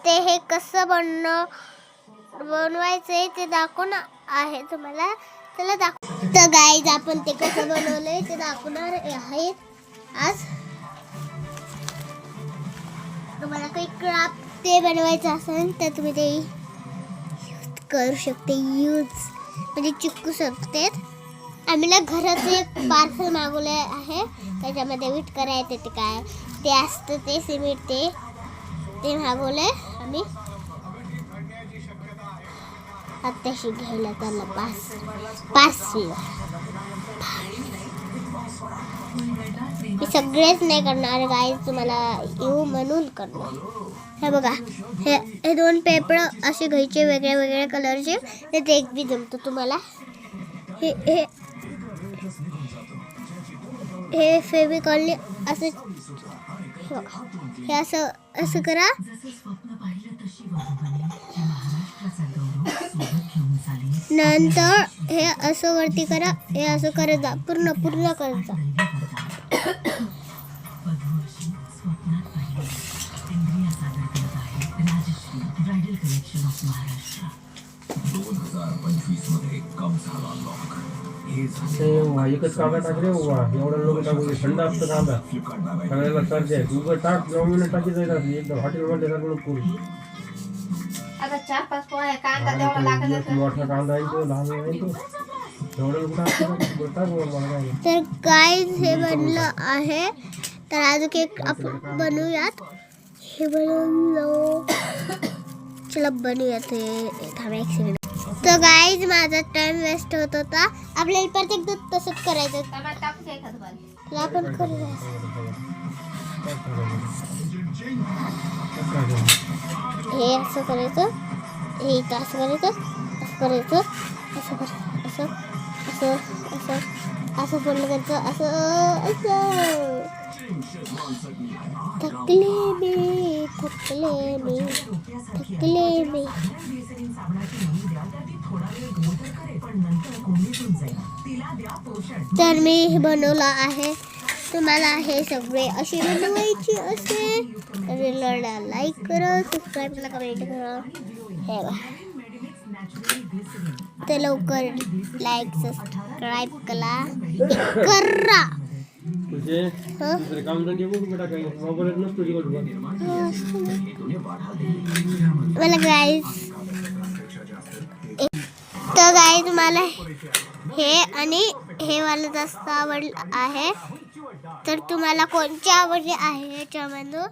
ते हे कसं बनवायचंय ते दाखवून आहे तुम्हाला. चला दाखव. तर गाईज आपण ते कसं बनवलंय ते दाखवणार आहे आज. तुम्हाला काही क्राफ्ट ते बनवायचं असेल तर तुम्ही ते करू शकते. म्हणजे चिकू शकते. आम्ही ना घरात एक पार्सल मागवले आहे. त्याच्यामध्ये विट करायचे ते काय ते असतं ते सिमेंट ते मागवले आम्ही आत्ताशी घ्यायला. त्याला पाच मी सगळेच नाही करणार गाईज, तुम्हाला येऊ म्हणून करणार. हे बघा हे दोन पेपर असे घ्यायचे वेगळ्या वेगळ्या कलरचे. ते एक बी जमतो तुम्हाला. हे फेविकॉलने असं हे असं करा. नंतर हे असं वरती करा. हे असं करत जा. पूर्ण करत जा. एकच कागद टाकले एवढं लोक टाकू थंड असतं कांदा सगळ्याला सर्दी आहे. उगं टाक 9 मिनिट टाकी जायचं एकदम हॉटेलमध्ये करू. आता 4-5 पोळ्या कांदा तेवढा लागत. मोठा कांदा आहे तो लहान आहे तो एवढं तर गाईज हे बनलं आहे. तर अजून एक आपण बनवूयात. हे बनवलं. चला बनवूयात. थांबा एक सेकंड. तर गाईज माझा टाइम वेस्ट होत होता. आपल्याला परत एकदा तसंच करायचं. आपण करूया. हे असं करायचं. हे इथं असं करायचं. असं करायचं. असं करायचं. असं असं असं असं पूर्ण करायचं. असं असं. थकले मी. तर मी हे बनवलं आहे. तुम्हाला हे सगळे असे बनवायचे असेल तर लाईक करा, सबस्क्राईब करा, कमेंट करा. हे बघा ते लवकर लाईक सबस्क्राईब करा. मला गाईज तर गाईज मला हे आणि हे वाला जास्त आवडलं आहे. तर तुम्हाला कोणते आवडले आहे याच्यामधून